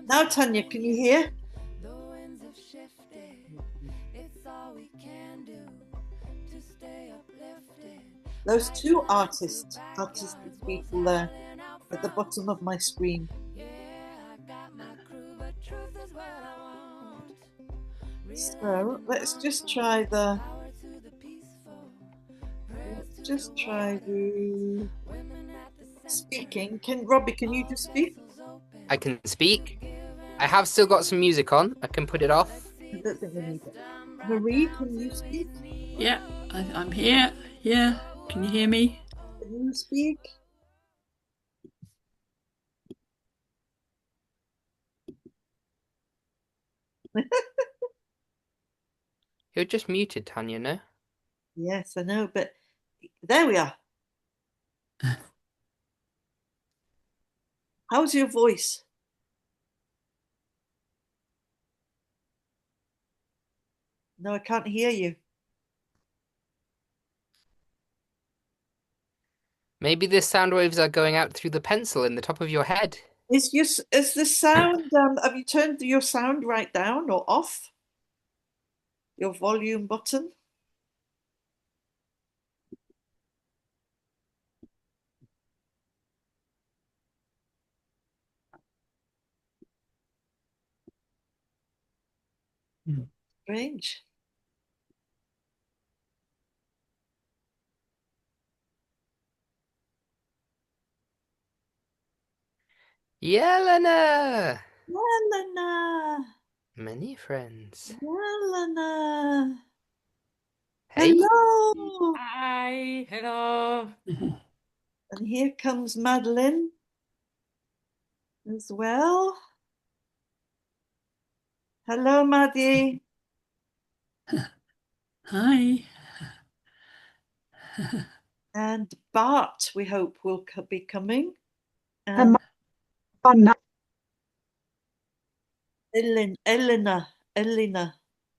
Now, Tanya, can you hear? Those two artistic people there at the bottom of my screen. So let's just try the speaking. Robbie, can you just speak? I can speak. I have still got some music on. I can put it off. I don't think we need it. Marie, can you speak? Yeah, I'm here. Yeah, can you hear me? Can you speak? You're just muted, Tanya, no? Yes, I know, but there we are. How's your voice? No, I can't hear you. Maybe the sound waves are going out through the pencil in the top of your head. Is the sound? Have you turned your sound right down or off? Your volume button? Strange. Yelena! Yelena, Many friends. Yelena. Hey. Hello. Hi, hello. And here comes Madeline as well. Hello, Maddie. Hi. And Bart, we hope, will be coming. Elena.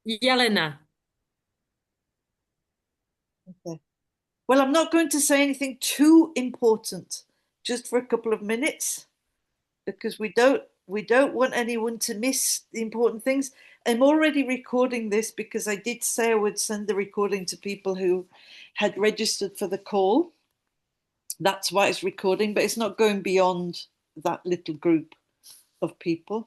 Yelena. Okay. Well, I'm not going to say anything too important, just for a couple of minutes, because we don't want anyone to miss the important things. I'm already recording this because I did say I would send the recording to people who had registered for the call. That's why it's recording, but it's not going beyond that little group of people.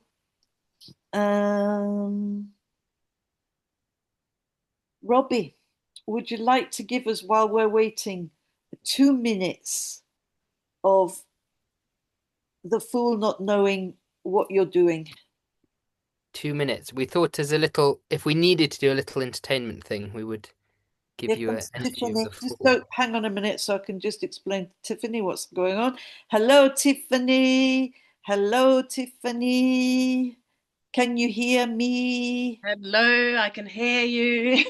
Robbie, would you like to give us, while we're waiting, 2 minutes of the fool not knowing what you're doing? 2 minutes. We thought if we needed to do a little entertainment thing, we would give Here you comes an energy of Tiffany. the Just fool. don't hang on a minute so I can just explain to Tiffany what's going on. Hello, Tiffany. Hello, Tiffany. Can you hear me? Hello, I can hear you.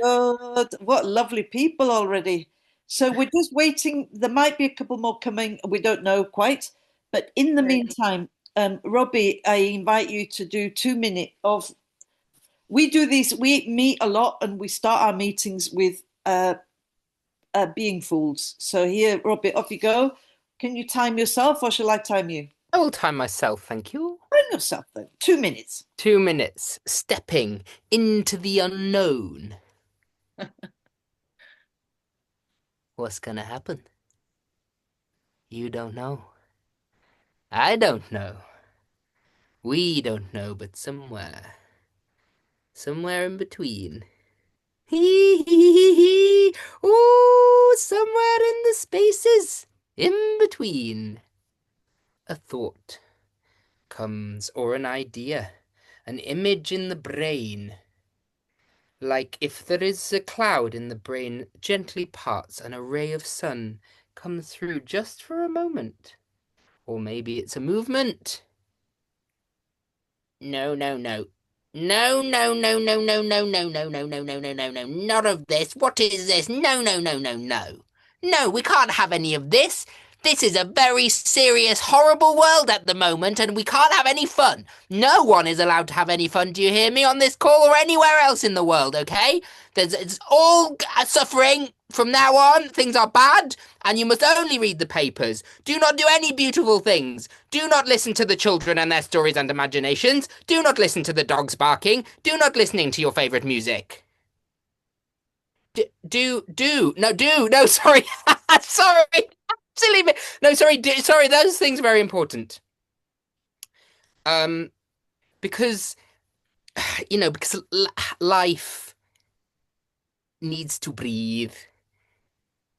Good. What lovely people already. So we're just waiting. There might be a couple more coming. We don't know quite. But in the meantime, Robbie, I invite you to do 2 minutes of. We do these. We meet a lot, and we start our meetings with being fools. So here, Robbie, off you go. Can you time yourself, or shall I time you? I will time myself, thank you. Time yourself then. 2 minutes. 2 minutes. Stepping into the unknown. What's gonna happen? You don't know. I don't know. We don't know, but somewhere in between. Hee hee hee hee. Ooh, somewhere in the spaces in between. A thought comes, or an idea, an image in the brain. Like if there is a cloud in the brain gently parts and a ray of sun comes through just for a moment. Or maybe it's a movement. No, no, no. No, no, no, no, no, no, no, no, no, no, no, no, no, no, not of this. What is this? No, no, no, no, no. No, we can't have any of this. This is a very serious, horrible world at the moment, and we can't have any fun. No one is allowed to have any fun, do you hear me, on this call or anywhere else in the world, okay? It's all suffering. From now on, things are bad, and you must only read the papers. Do not do any beautiful things. Do not listen to the children and their stories and imaginations. Do not listen to the dogs barking. Do not listening to your favorite music. No, sorry. Sorry. Silly me. No, sorry, sorry, those things are very important. Um, because, because life needs to breathe,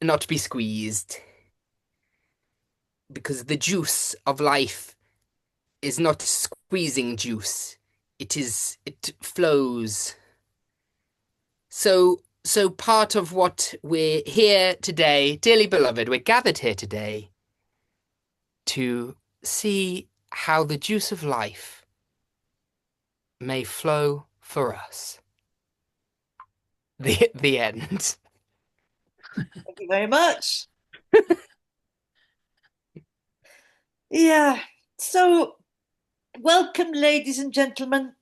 not be squeezed. Because the juice of life is not squeezing juice. It flows. So part of what we're here today, dearly beloved, we're gathered here today to see how the juice of life may flow for us. The end. Thank you very much. Yeah. So, welcome, ladies and gentlemen,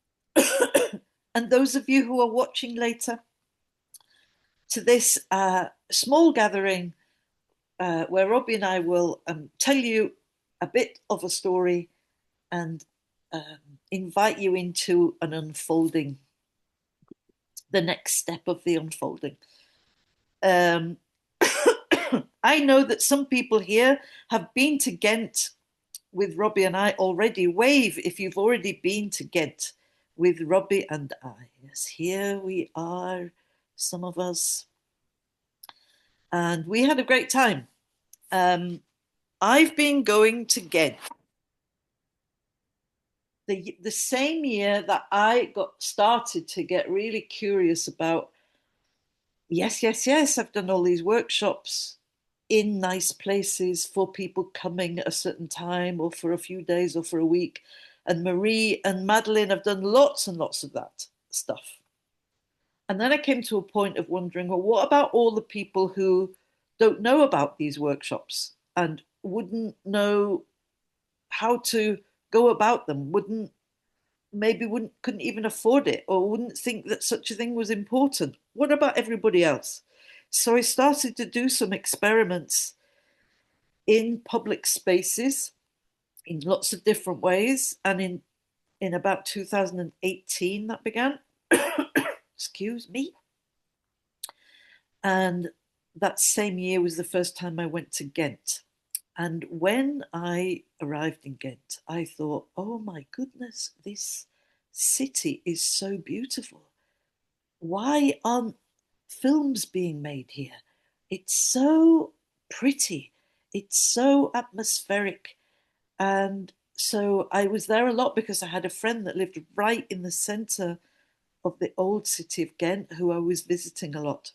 and those of you who are watching later, to this small gathering where Robbie and I will tell you a bit of a story and invite you into an unfolding, the next step of the unfolding. I know that some people here have been to Ghent with Robbie and I already. Wave if you've already been to Ghent with Robbie and I. Yes, here we are, some of us. And we had a great time. I've been going to Ghent the same year that I got started to get really curious about, yes, I've done all these workshops in nice places for people coming at a certain time or for a few days or for a week. And Marie and Madeline have done lots and lots of that stuff. And then I came to a point of wondering, well, what about all the people who don't know about these workshops and wouldn't know how to go about them, couldn't even afford it or wouldn't think that such a thing was important? What about everybody else? So I started to do some experiments in public spaces in lots of different ways. And in about 2018, that began. Excuse me. And that same year was the first time I went to Ghent. And when I arrived in Ghent, I thought, oh my goodness, this city is so beautiful. Why aren't films being made here? It's so pretty. It's so atmospheric. And so I was there a lot because I had a friend that lived right in the center of the old city of Ghent who I was visiting a lot.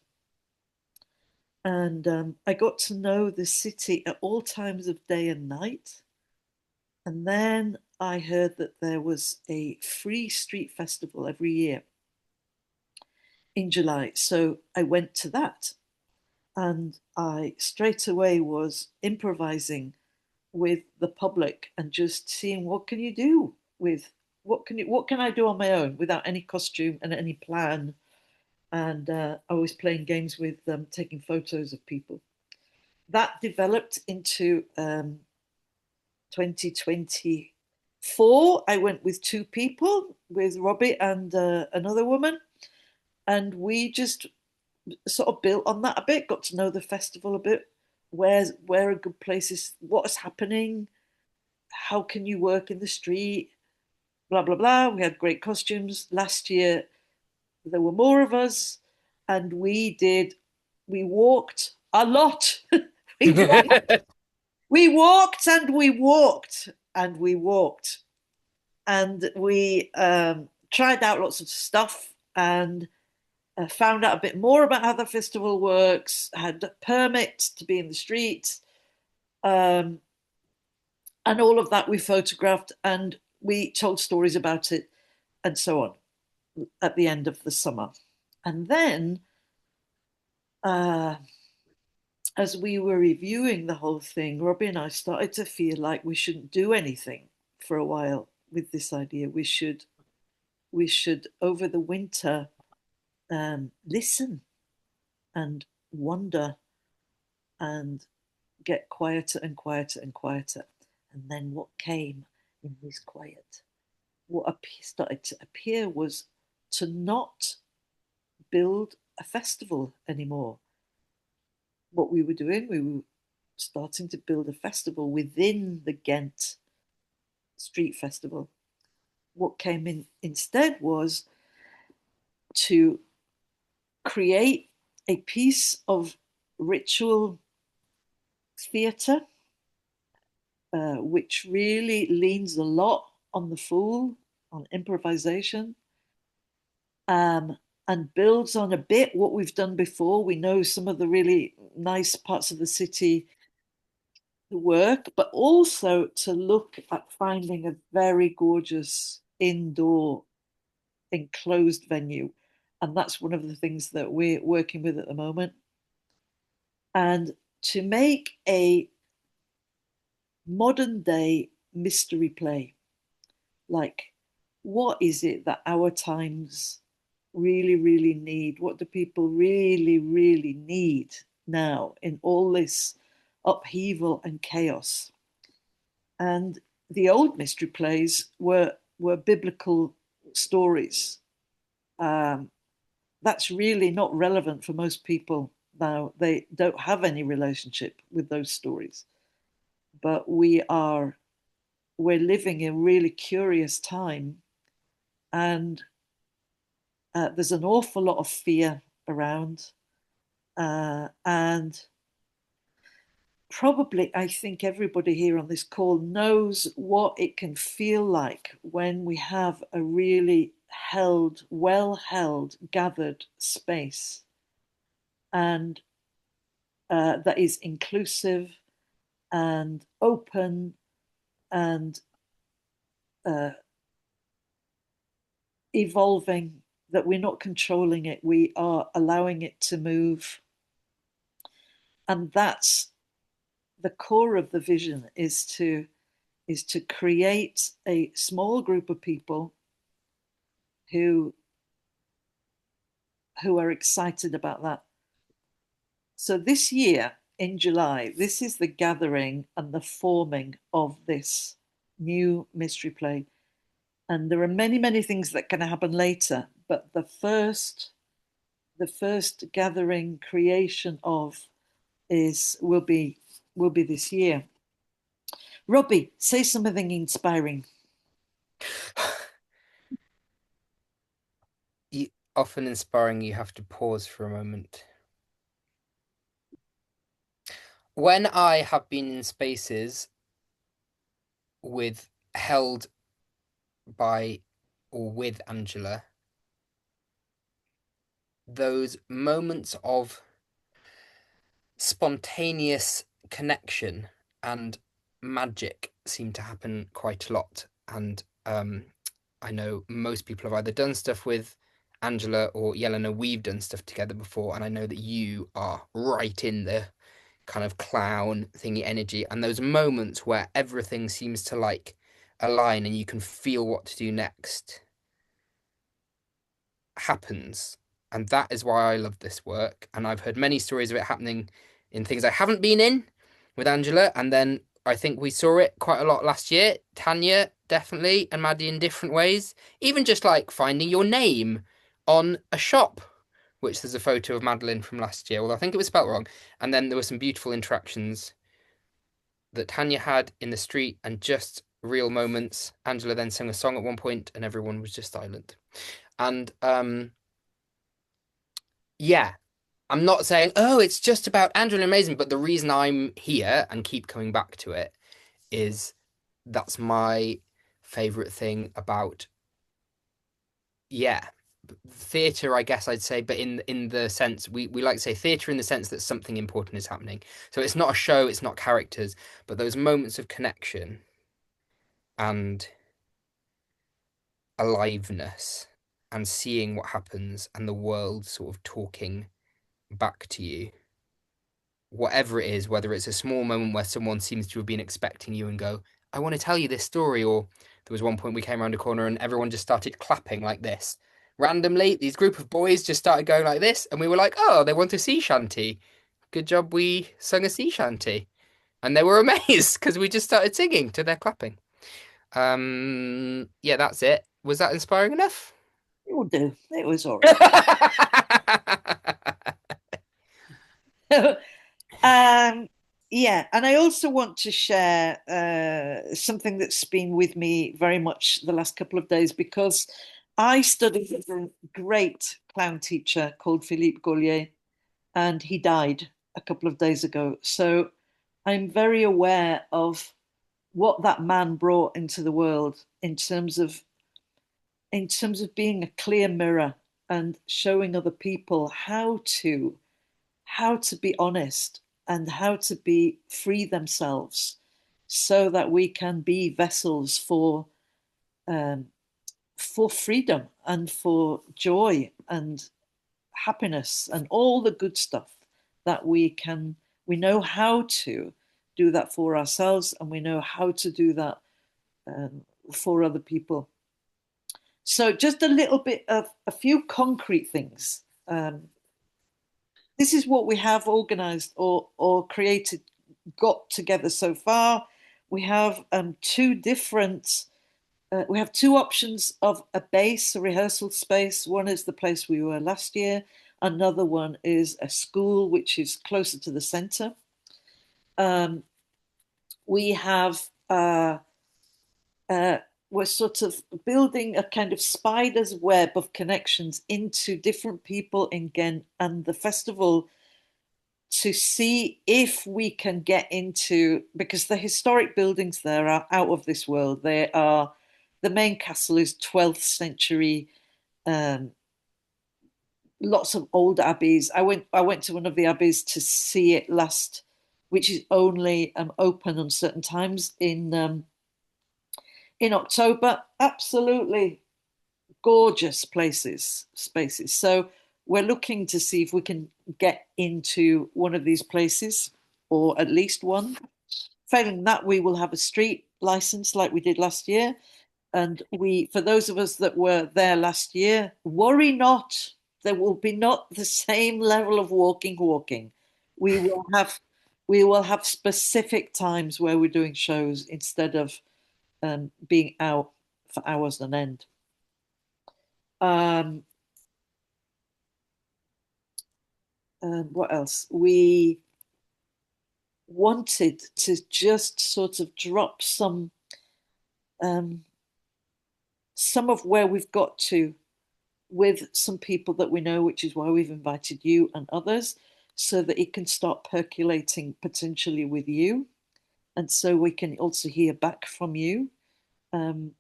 And I got to know the city at all times of day and night. And then I heard that there was a free street festival every year in July. So I went to that. And I straight away was improvising with the public and just seeing what can you do with what can I do on my own without any costume and any plan. And I was playing games with them, taking photos of people. That developed into 2024. I went with two people, with Robbie and another woman, and we just sort of built on that a bit, got to know the festival a bit. Where are good places? What is happening? How can you work in the street? Blah blah blah. We had great costumes. Last year there were more of us, and we walked a lot. we walked, we walked and we walked and we walked, and we tried out lots of stuff and found out a bit more about how the festival works, had a permit to be in the street, um, and all of that we photographed and we told stories about it and so on at the end of the summer. And then as we were reviewing the whole thing, Robbie and I started to feel like we shouldn't do anything for a while with this idea. We should over the winter listen and wonder and get quieter and quieter and quieter. And then what came in this quiet, what started to appear was to not build a festival anymore. What we were doing, we were starting to build a festival within the Ghent Street Festival. What came in instead was to create a piece of ritual theatre, which really leans a lot on the fool, on improvisation, um, and builds on a bit what we've done before. We know some of the really nice parts of the city to work, but also to look at finding a very gorgeous indoor enclosed venue. And that's one of the things that we're working with at the moment. And to make a modern day mystery play, like what is it that our times really, really need? What do people really, really need now in all this upheaval and chaos? And the old mystery plays were biblical stories. Um, that's really not relevant for most people now. They don't have any relationship with those stories. But we're living in a really curious time, and there's an awful lot of fear around, and probably I think everybody here on this call knows what it can feel like when we have a really well held, gathered space, and that is inclusive and open and uh, evolving, that we're not controlling it, we are allowing it to move. And that's the core of the vision, is to create a small group of people who are excited about that. So this year in July, this is the gathering and the forming of this new mystery play. And there are many, many things that can happen later, but the first gathering creation of is will be this year. Robbie, say something inspiring. Often inspiring, you have to pause for a moment. When I have been in spaces with held by or with Angela, those moments of spontaneous connection and magic seem to happen quite a lot. And I know most people have either done stuff with Angela or Yelena. We've done stuff together before, and I know that you are right in the kind of clown thingy energy, and those moments where everything seems to like align and you can feel what to do next happens. And that is why I love this work. And I've heard many stories of it happening in things I haven't been in with Angela. And then I think we saw it quite a lot last year. Tanya, definitely, and Maddie in different ways. Even just like finding your name on a shop, which there's a photo of Madeline from last year, although I think it was spelt wrong. And then there were some beautiful interactions that Tanya had in the street and just real moments. Angela then sang a song at one point and everyone was just silent. And yeah, I'm not saying, oh, it's just about Angela Amazing, but the reason I'm here and keep coming back to it is that's my favorite thing about, yeah, theatre, I guess I'd say, but in the sense we like to say theatre in the sense that something important is happening. So it's not a show, it's not characters, but those moments of connection and aliveness and seeing what happens and the world sort of talking back to you whatever it is, whether it's a small moment where someone seems to have been expecting you and go, I want to tell you this story, or there was one point we came around a corner and everyone just started clapping like this. Randomly, these group of boys just started going like this, and we were like, oh, they want a sea shanty. Good job we sung a sea shanty. And they were amazed because we just started singing to their clapping. Yeah, that's it. Was that inspiring enough? It will do. It was all right. Yeah, and I also want to share something that's been with me very much the last couple of days, because I studied with a great clown teacher called Philippe Gaulier, and he died a couple of days ago. So I'm very aware of what that man brought into the world in terms of being a clear mirror and showing other people how to be honest and how to be free themselves, so that we can be vessels for freedom and for joy and happiness and all the good stuff that we know how to do that for ourselves, and we know how to do that um, for other people. So just a little bit of a few concrete things. This is what we have organized or created, got together so far. We have we have two options of a base, a rehearsal space. One is the place we were last year. Another one is a school, which is closer to the center. We have we're sort of building a kind of spider's web of connections into different people in Ghent and the festival, to see if we can get into, because the historic buildings there are out of this world. The main castle is 12th century, um, lots of old abbeys. I went to one of the abbeys to see it last, which is only open on certain times in October. Absolutely gorgeous spaces. So we're looking to see if we can get into one of these places, or at least one. Failing that, we will have a street license like we did last year. And for those of us that were there last year, worry not. There will be not the same level of walking. We will have we will have specific times where we're doing shows instead of being out for hours on end. Um, what else? We wanted to just sort of drop um, some of where we've got to with some people that we know, which is why we've invited you and others, so that it can start percolating potentially with you. And so we can also hear back from you. Um,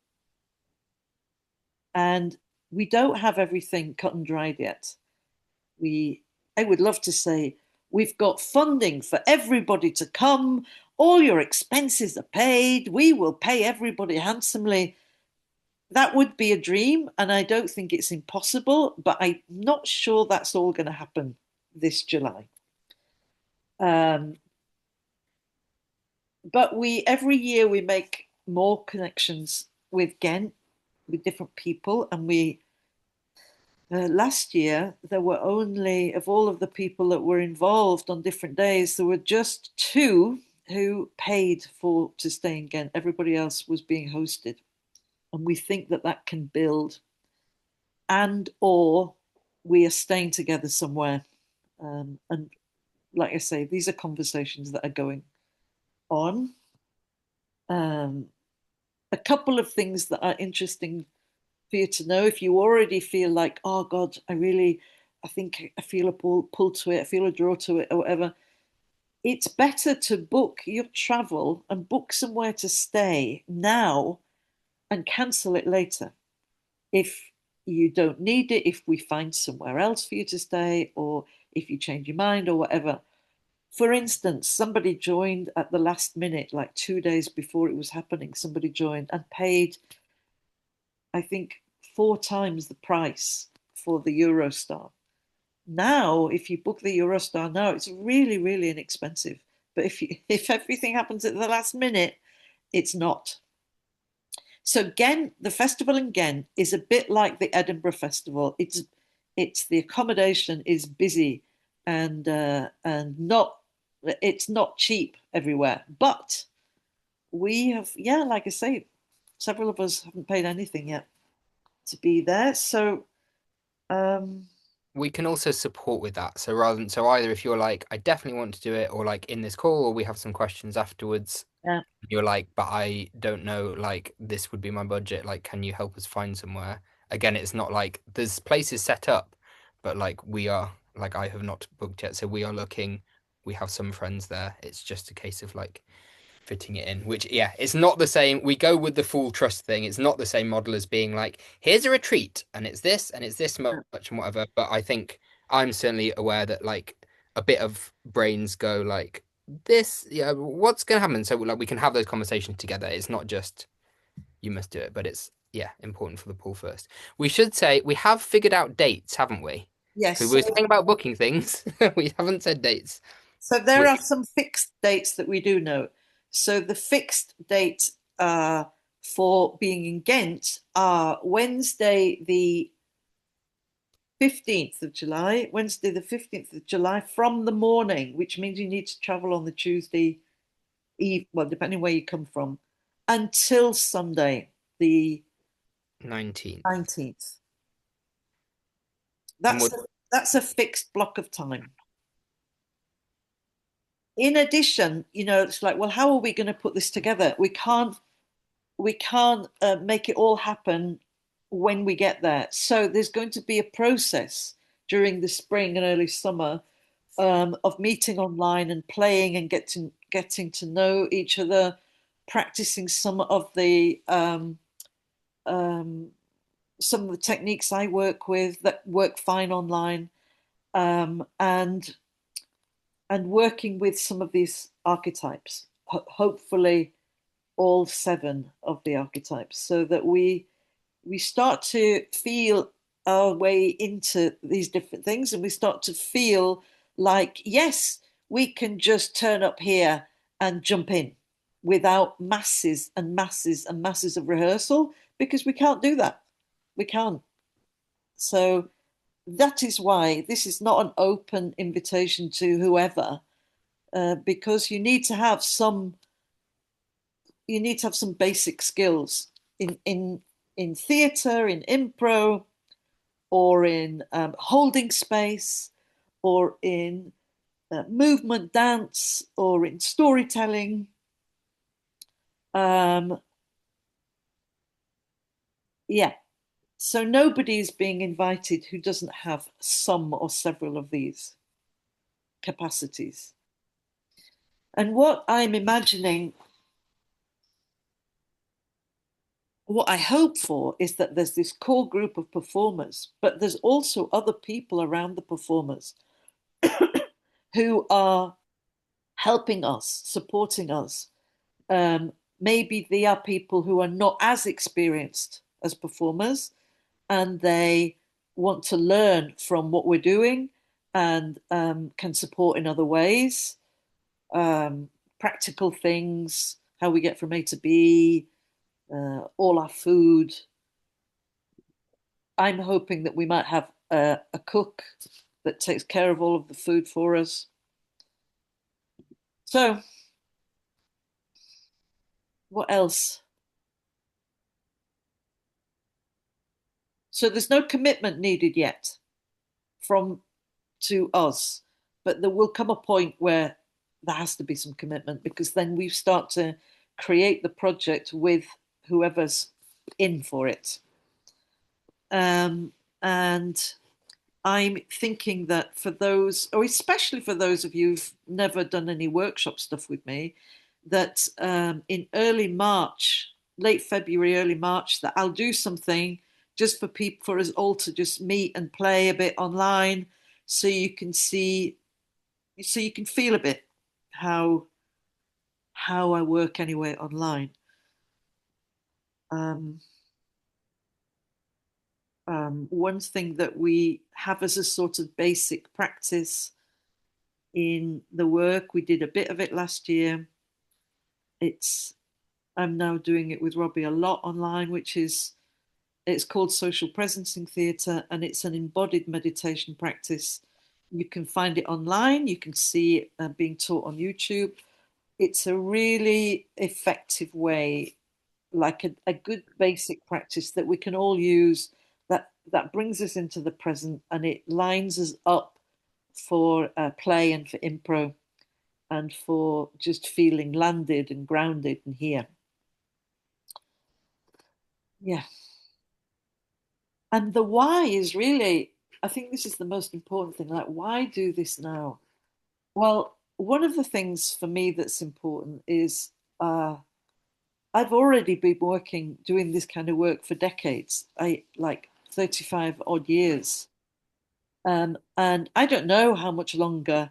and we don't have everything cut and dried yet. I would love to say we've got funding for everybody to come. All your expenses are paid. We will pay everybody handsomely. That would be a dream, and I don't think it's impossible, but I'm not sure that's all going to happen this July. But every year we make more connections with Ghent, with different people, and last year there were only, of all of the people that were involved on different days, there were just two who paid to stay in Ghent. Everybody else was being hosted, and we think that can build, and or we are staying together somewhere. And like I say, these are conversations that are going on. Um, a couple of things that are interesting for you to know, if you already feel like, oh God, I think I feel a pull to it, I feel a draw to it, or whatever. It's better to book your travel and book somewhere to stay now and cancel it later if you don't need it, if we find somewhere else for you to stay, or if you change your mind or whatever. For instance, somebody joined at the last minute, like 2 days before it was happening. Somebody joined and paid, I think, 4 times the price for the Eurostar. Now, if you book the Eurostar now, it's really, really inexpensive. But if everything happens at the last minute, it's not. So Ghent, the festival in Ghent is a bit like the Edinburgh Festival. It's the accommodation is busy and not it's not cheap everywhere. But we have, yeah, like I say, several of us haven't paid anything yet to be there. So um, We can also support with that. So rather than so either if you're like, I definitely want to do it, or like in this call, or we have some questions afterwards, yeah, you're like, but I don't know, like this would be my budget. Like, can you help us find somewhere? Again, it's not like there's places set up, but like we are like I have not booked yet, so we are looking. We have some friends there. It's just a case of like fitting it in, which yeah, it's not the same. We go with the full trust thing. It's not the same model as being like, here's a retreat and it's this much and whatever. But I think I'm certainly aware that like a bit of brains go like this, yeah, what's gonna happen? So like we can have those conversations together. It's not just you must do it, but it's yeah, important for the pool first. We should say we have figured out dates, haven't we? Because yes. we were saying about booking things. We haven't said dates, So there are which some fixed dates that we do know. So the fixed date for being in Ghent are Wednesday the 15th of July, Wednesday the 15th of July from the morning, which means you need to travel on the Tuesday eve, well, depending where you come from, until Sunday the 19th. 19th. And That's what a, that's a fixed block of time. In addition, it's like, well, how are we going to put this together? We can't make it all happen when we get there. So there's going to be a process during the spring and early summer of meeting online and playing and getting to know each other, practicing um, some of the techniques I work with that work fine online, and working with some of these archetypes. Hopefully, all seven of the archetypes, so that we start to feel our way into these different things, and we start to feel like, yes, we can just turn up here and jump in without masses and masses and masses of rehearsal, because we can't do that. We can't. So that is why this is not an open invitation to whoever, because you need to have some basic skills in theatre, in impro, or in holding space, or in movement dance, or in storytelling. Um, yeah. So nobody is being invited who doesn't have some or several of these capacities. And what I'm imagining, what I hope for, is that there's this core group of performers, but there's also other people around the performers who are helping us, supporting us. Maybe they are people who are not as experienced as performers, and they want to learn from what we're doing, and can support in other ways, um, practical things, how we get from A to B, all our food. I'm hoping that we might have a cook that takes care of all of the food for us. So, what else? So, there's no commitment needed yet from to us, but there will come a point where there has to be some commitment, because then we start to create the project with whoever's in for it. And I'm thinking that for those, or especially for those of you who've never done any workshop stuff with me, that in early March, late February, early March, that I'll do something just for people, for us all to just meet and play a bit online, so you can see, so you can feel a bit how I work anyway online. Um, one thing that we have as a sort of basic practice in the work. We did a bit of it last year. It's I'm now doing it with Robbie a lot online, which is it's called social presencing theatre, and it's an embodied meditation practice. You can find it online. You can see it being taught on YouTube. It's a really effective way, like a good basic practice that we can all use. That brings us into the present, and it lines us up for play and for impro and for just feeling landed and grounded and here. Yeah. And the why is really, I think this is the most important thing. Like, why do this now? Well, one of the things for me that's important is I've already been working, doing this kind of work for decades. I like 35 odd years. And I don't know how much longer,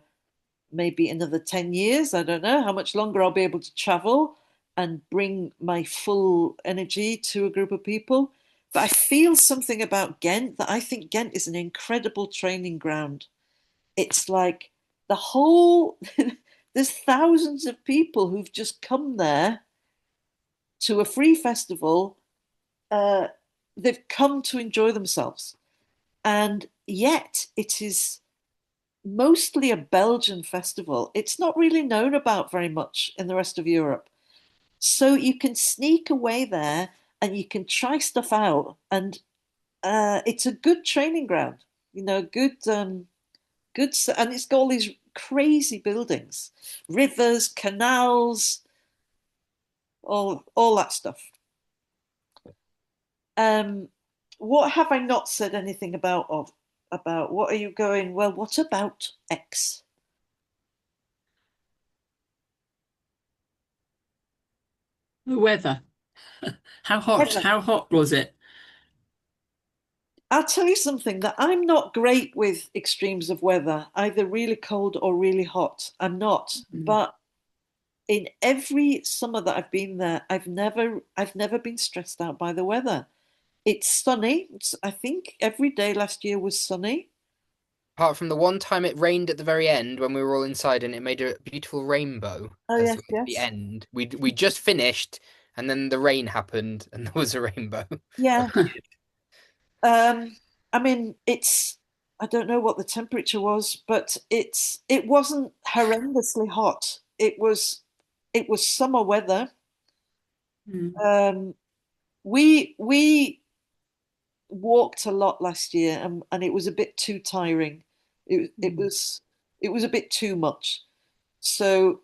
maybe another 10 years. I don't know how much longer I'll be able to travel and bring my full energy to a group of people. But I feel something about Ghent that I think Ghent is an incredible training ground. It's like the whole, there's thousands of people who've just come there to a free festival. Uh, they've come to enjoy themselves. And yet it is mostly a Belgian festival. It's not really known about very much in the rest of Europe. So you can sneak away there and you can try stuff out. And it's a good training ground, good, and it's got all these crazy buildings, rivers, canals, all that stuff. Um, what have I not said anything about? What are you going? Well, what about X? The weather. How hot? Heather, How hot was it? I'll tell you something that I'm not great with extremes of weather, either really cold or really hot. I'm not. Mm. But in every summer that I've been there, I've never been stressed out by the weather. It's sunny. I think every day last year was sunny. Apart from the one time it rained at the very end when we were all inside and it made a beautiful rainbow Oh as yes, like the yes. end. We just finished and then the rain happened and there was a rainbow. Yeah. Um, I mean, I don't know what the temperature was, but it wasn't horrendously hot. It was summer weather. Mm. Um, we walked a lot last year, and it was a bit too tiring. It it Mm. was it was a bit too much. So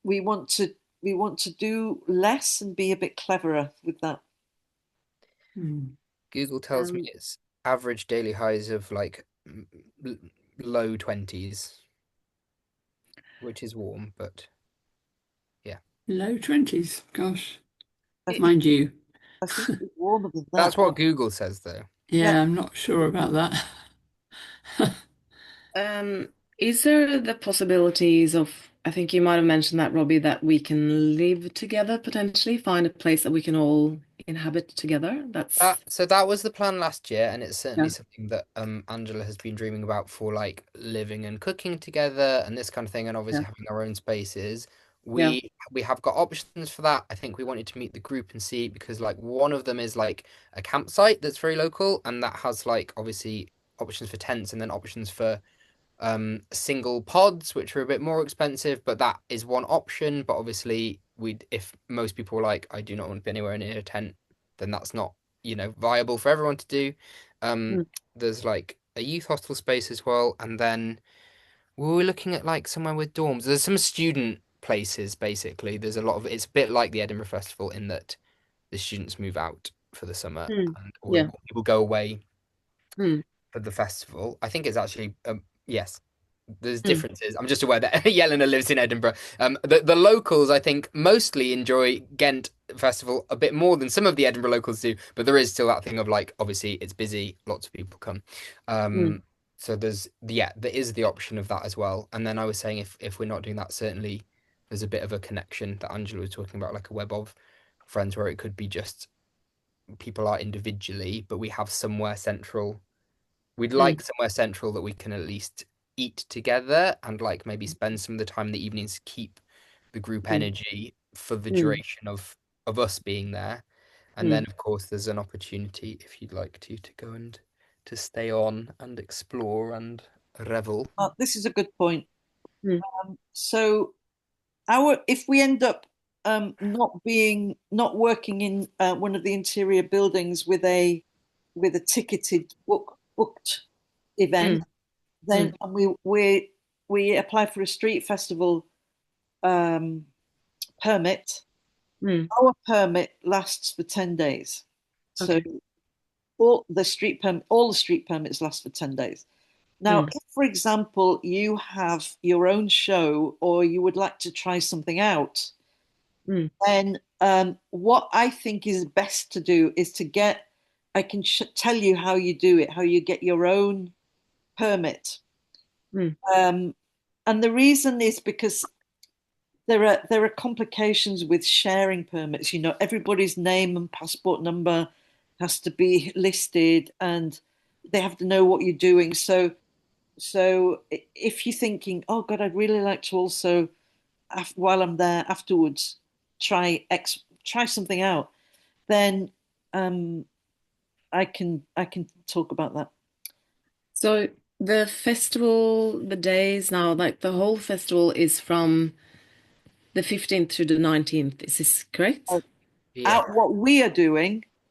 we want to we want to do less and be a bit cleverer with that. Mm. Google tells me Um, it's average daily highs of like low 20s, which is warm, but yeah. Low 20s. Gosh, I it, think mind you. I think it's warmer than That's that. what Google says though. Yeah. Yeah, I'm not sure about that. um, is there the possibilities of, I think you might have mentioned that, Robbie, that we can live together potentially, find a place that we can all inhabit together? That's, So that was the plan last year, and it's certainly yeah, something that Angela has been dreaming about for like living and cooking together and this kind of thing, and yeah, obviously having our own spaces. yeah. We have got options for that. I think we wanted to meet the group and see because like one of them is like a campsite that's very local, and that has like obviously options for tents and then options for single pods, which are a bit more expensive, but that is one option. But obviously, if most people are like, I do not want to be anywhere near a tent, then that's not, viable for everyone to do. Um, Mm, there's like a youth hostel space as well, and then we were looking at like somewhere with dorms. There's some student places basically. There's a lot of it's a bit like the Edinburgh Festival in that the students move out for the summer mm, and or yeah. people go away Mm, for the festival. I think it's actually yes, there's mm, differences. I'm just aware that Yelena lives in Edinburgh. The locals, I think, mostly enjoy Ghent Festival a bit more than some of the Edinburgh locals do. But there is still that thing of like, obviously, it's busy, lots of people come. mm, So there is the option of that as well. And then I was saying if we're not doing that, certainly there's a bit of a connection that Angela was talking about, like a web of friends where it could be just people are individually, but we have somewhere central. We'd Mm, like somewhere central that we can at least eat together and like maybe spend some of the time in the evenings to keep the group mm, energy for the mm, duration of us being there. And then mm, of course there's an opportunity if you'd like to go and to stay on and explore and revel. This is a good point. mm, So our if we end up not working in one of the interior buildings with a ticketed booked event, mm, then mm, and we apply for a street festival um, permit. mm. Our permit lasts for 10 days. So Okay. all the street permits last for 10 days. Now, Mm, if, for example, you have your own show or you would like to try something out, mm, then what I think is best to do is I can tell you how you do it, how you get your own permit. mm. Um, and the reason is because there are complications with sharing permits. You know, everybody's name and passport number has to be listed, and they have to know what you're doing. So if you're thinking, oh God, I'd really like to also, while I'm there afterwards, try something out, then um, I can talk about that. So the festival, the days now, like the whole festival is from the 15th to the 19th. Is this correct? Yeah. Out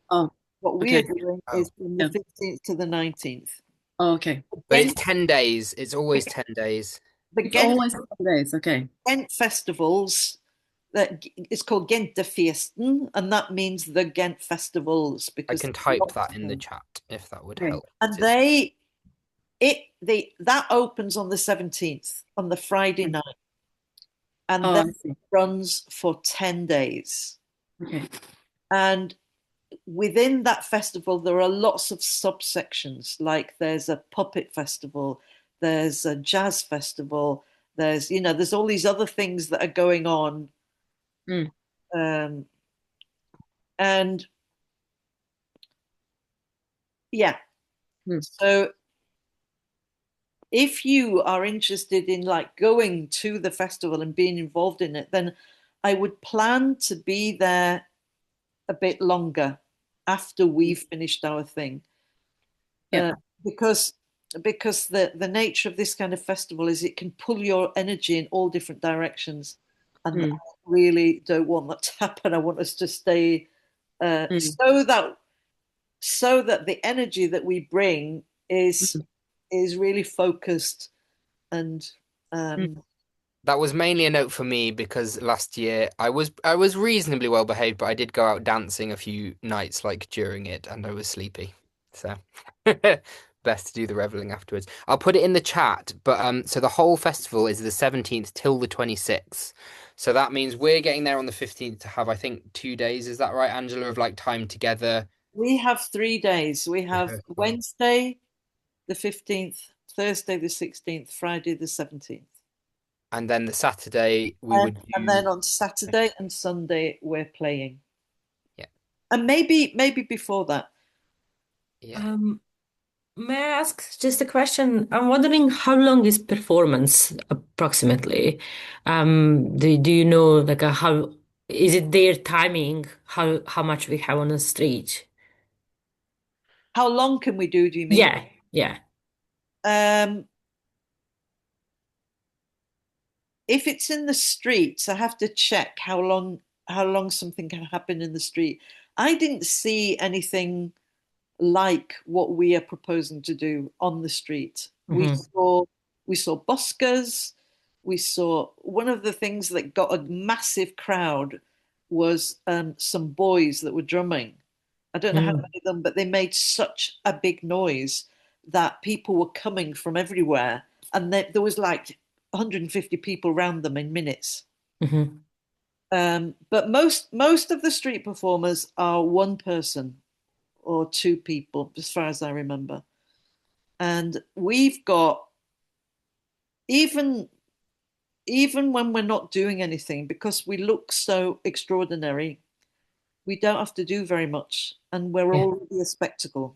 Oh, what we are okay. doing Oh. is from the Yeah. 15th to the 19th. Oh, okay. But it's Ghent, 10 days. It's always 10 days. the It's Ghent, always 7 days. Okay. Ghent festivals that it's called Genterfesten, and that means the Ghent festivals I because can there's type lots that of in the them. chat if that would Okay. help. And that opens on the 17th on the Friday Okay. night, and Oh, then I see. runs for 10 days. Okay. And within that festival, there are lots of subsections. Like there's a puppet festival, there's a jazz festival, there's all these other things that are going on. Mm, Um, and yeah, mm. so if you are interested in like going to the festival and being involved in it, then I would plan to be there a bit longer after we've finished our thing. Yeah. uh, because the nature of this kind of festival is it can pull your energy in all different directions, and I Mm, really don't want that to happen. I want us to stay mm, so that the energy that we bring is mm, is really focused and mm. um, That was mainly a note for me because last year I was reasonably well behaved, but I did go out dancing a few nights like during it and I was sleepy. So best to do the reveling afterwards. I'll put it in the chat, but so the whole festival is the 17th till the 26th. So that means we're getting there on the 15th to have I think 2 days, is that right, Angela, of like time together we have 3 days. We have rehearsal. Wednesday the 15th, Thursday the 16th, Friday the 17th. And then the Saturday we And, would and then do on Saturday and Sunday we're playing. yeah, And maybe before that. yeah. Um, may I ask just a question? I'm wondering how long is performance approximately? Do you know like how is it their timing? How much we have on the stage? How long can we do you mean? Yeah, yeah. Um, if it's in the streets, I have to check how long something can happen in the street. I didn't see anything like what we are proposing to do on the street. We Hmm. saw we saw buskers. We saw one of the things that got a massive crowd was some boys that were drumming. I don't know how Mm. many of them, but they made such a big noise that people were coming from everywhere, and there was like 150 people around them in minutes. Hmm. But most of the street performers are one person or two people, as far as I remember. And we've got even even when we're not doing anything, because we look so extraordinary, we don't have to do very much, and we're Yeah. already a spectacle.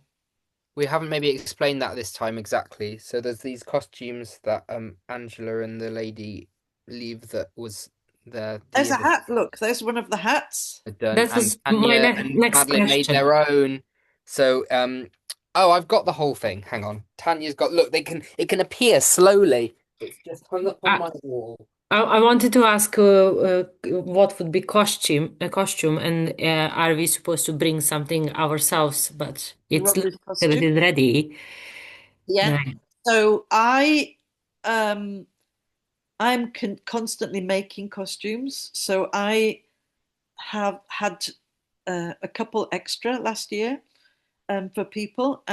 We haven't maybe explained that this time exactly. So there's these costumes that Angela and the lady leave that was there the There's year a before hat. Look, there's one of the hats. done, That and was my Tanya and next Madeline made question. their own. So oh, I've got the whole thing. Hang on. Tanya's got, look, it can appear slowly. It's just hung up on I, my wall. I wanted to ask what would be a costume, and are we supposed to bring something ourselves? But it's looks Robbie's that it costume. is ready. Yeah. No. So um I'm constantly making costumes. So I have had a couple extra last year for people.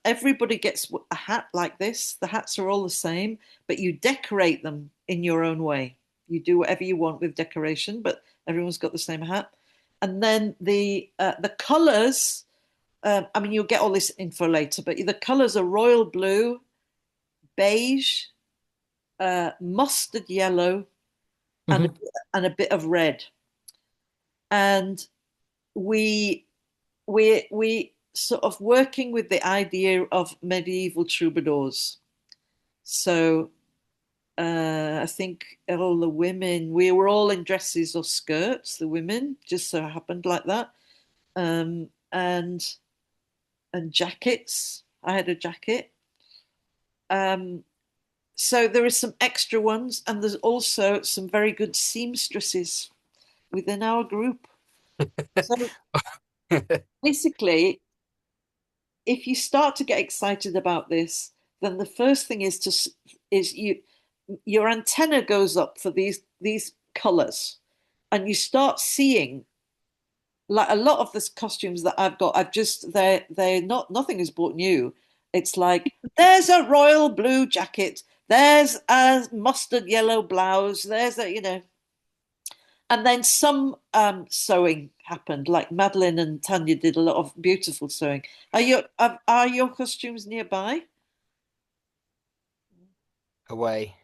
Everybody gets a hat like this. The hats are all the same, but you decorate them in your own way. You do whatever you want with decoration, but everyone's got the same hat. And then the colors. I mean, you'll get all this info later, but the colors are royal blue, beige, mustard yellow, and Mhm. a bit of red. And we we sort of working with the idea of medieval troubadours. So I think all the women, we were all in dresses or skirts. The women just so happened like that, and jackets. I had a jacket. Um, so there are some extra ones, and there's also some very good seamstresses within our group. So basically, if you start to get excited about this, then the first thing is your antenna goes up for these colors, and you start seeing like a lot of the costumes that I've got. I've just they're not nothing is bought new. It's like there's a royal blue jacket, there's a mustard yellow blouse, there's a and then some sewing happened. Like Madeline and Tanya did a lot of beautiful sewing. Are your costumes nearby? Away.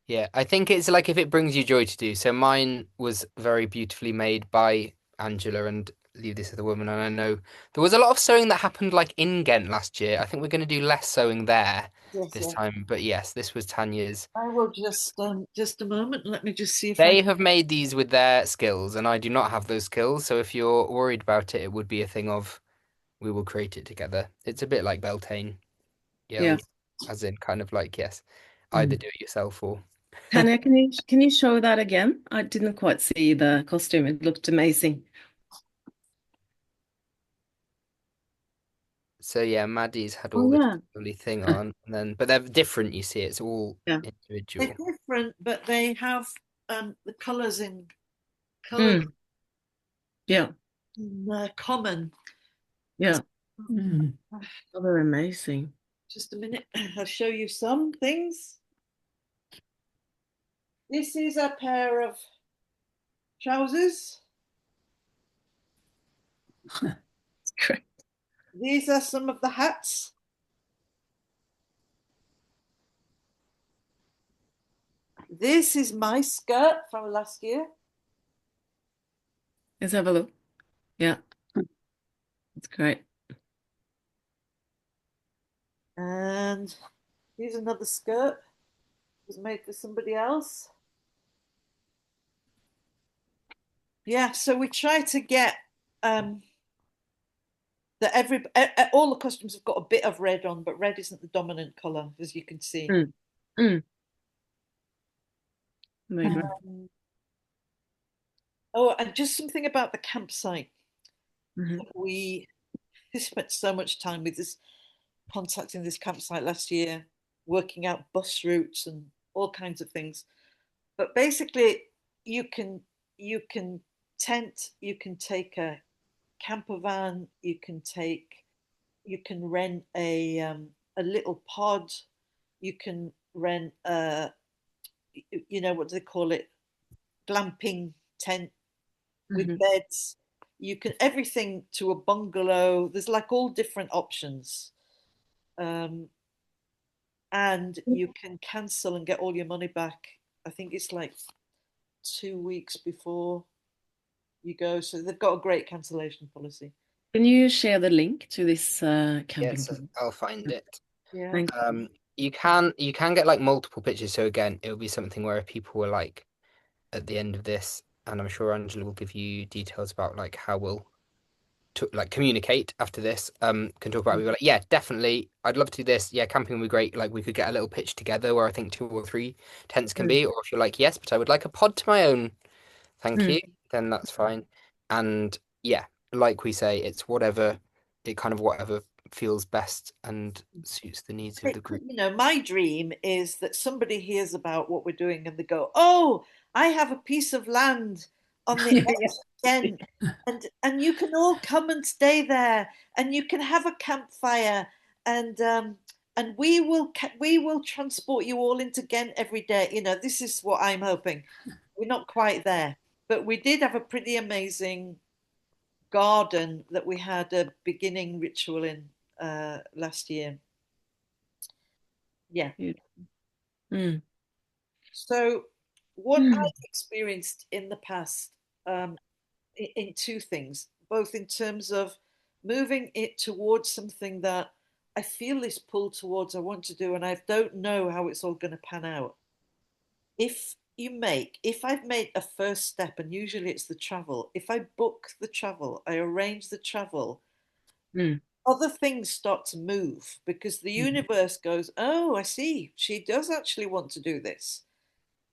Yeah, I think it's like if it brings you joy to do. So mine was very beautifully made by Angela and Leave This Other Woman. And I know there was a lot of sewing that happened like in Ghent last year. I think we're going to do less sewing there Yes, this yeah. time. But yes, this was Tanya's. I will just a moment. Let me just see if I They have made these with their skills, and I do not have those skills. So if you're worried about it, it would be a thing of we will create it together. It's a bit like Beltane Yeah. yells, as in kind of like, yes, either Mm. do it yourself or. Tanya, can you show that again? I didn't quite see the costume. It looked amazing. So yeah, Maddie's had Oh all this yeah. lovely thing on, and then but they're different. You see, it's all Yeah. they're individual. different, but they have the colors Mm. Yeah. in common. Yeah. Mm. Oh, they're amazing. Just a minute. I'll show you some things. This is a pair of trousers. It's great. These are some of the hats. This is my skirt from last year. Let's have a look. Yeah, it's great. And here's another skirt. It was made for somebody else. Yeah, so we try to get um, that all the costumes have got a bit of red on, but red isn't the dominant color, as you can see. Mm. Mm. Amazing. Um, oh, and just something about the campsite. Mhm. We spent so much time with this contacting this campsite last year, working out bus routes and all kinds of things. But basically, you can you can tent, you can take a camper van, you can rent a little pod, you can rent what do they call it, glamping tent with Mhm. beds. You can everything to a bungalow. There's like all different options. Um, and you can cancel and get all your money back. I think it's like 2 weeks before you go. So they've got a great cancellation policy. Can you share the link to this camping Yes, place? I'll find it. Yeah. Thank You can get like multiple pictures. So again, it'll be something where if people were like at the end of this, and I'm sure Angela will give you details about like how we'll to like communicate after this. Can talk about it. We'll be like, yeah, definitely. I'd love to do this. Yeah, camping would be great. Like we could get a little pitch together where I think 2 or 3 tents can you. be. Or if you're like, yes, but I would like a pod to my own. Thank Mm, you. Then that's fine. And yeah, like we say, it's whatever whatever feels best and suits the needs of the group. You know, my dream is that somebody hears about what we're doing and they go, "Oh, I have a piece of land on the yeah. end, and you can all come and stay there, and you can have a campfire, and we will transport you all into Ghent every day." You know, this is what I'm hoping. We're not quite there, but we did have a pretty amazing garden that we had a beginning ritual in last year. Yeah. Mm, So, what mm, I've experienced in the past, in two things, both in terms of moving it towards something that I feel this pull towards I want to do, and I don't know how it's all going to pan out. If I've made a first step, and usually it's the travel, if I book the travel, I arrange the travel, mm, other things start to move because the mm, universe goes, "Oh, I see. She does actually want to do this.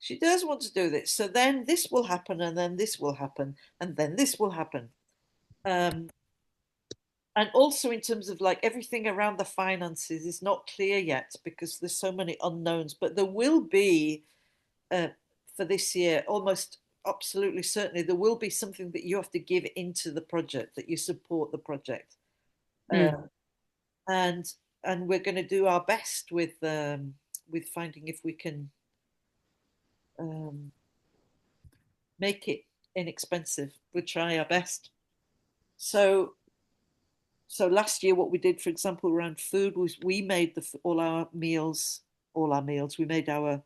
She does want to do this. So then this will happen, and then this will happen, and then this will happen." Um, and also in terms of like everything around the finances is not clear yet because there's so many unknowns. But there will be uh, for this year, almost absolutely certainly, there will be something that you have to give into the project that you support the project, mm. and we're going to do our best with finding if we can um, make it inexpensive. We'll try our best. So last year, what we did, for example, around food was we made all our meals. We made our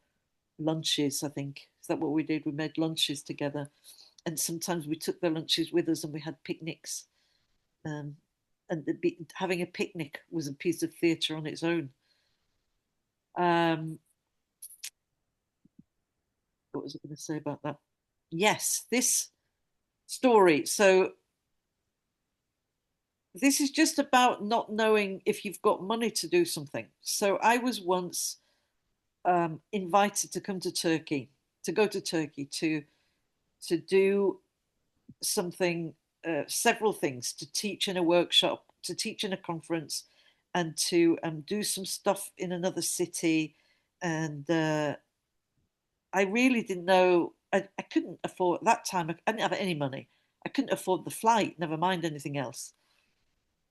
lunches. I think is that what we did? We made lunches together, and sometimes we took the lunches with us, and we had picnics. Um, and having a picnic was a piece of theatre on its own. Um, what was I going to say about that? Yes, this story. So this is just about not knowing if you've got money to do something. So I was once invited to come to Turkey, to go to Turkey to do something, several things, to teach in a workshop, to teach in a conference, and to do some stuff in another city. And I really didn't know. I couldn't afford at that time. I didn't have any money. I couldn't afford the flight. Never mind anything else.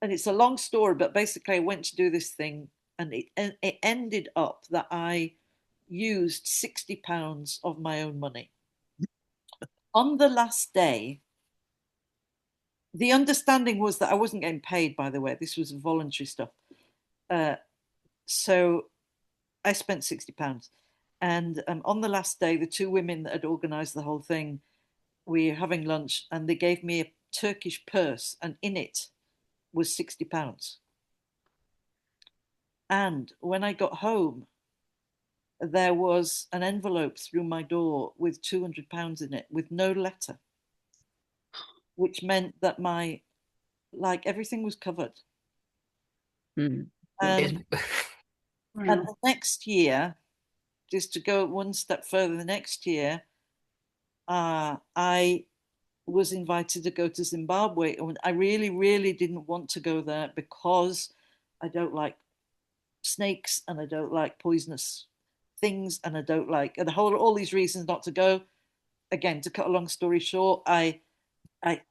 And it's a long story, but basically, I went to do this thing, and it ended up that I used £60 of my own money. On the last day, the understanding was that I wasn't getting paid, by the way. This was voluntary stuff. Uh, so I spent £60. And on the last day, the two women that had organized the whole thing, we were having lunch, and they gave me a Turkish purse, and in it was £60. And when I got home, there was an envelope through my door with £200 in it with no letter, which meant that my like everything was covered. Mm. Is And Wow. the next year, just to go one step further, the next year, I was invited to go to Zimbabwe, and I really, really didn't want to go there because I don't like snakes and I don't like poisonous things and I don't like and all these reasons not to go. Again, to cut a long story short, I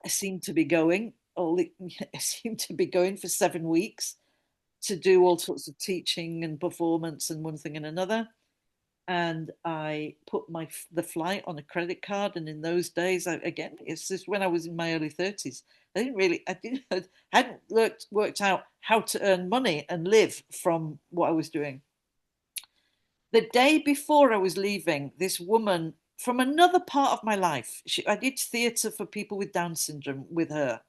seem to be going. I seem to be going for 7 weeks to do all sorts of teaching and performance and one thing and another. And I put the flight on a credit card. And in those days, again, it's just when I was in my early 30s. I didn't, hadn't worked out how to earn money and live from what I was doing. The day before I was leaving, this woman from another part of my life. I did theatre for people with Down syndrome with her,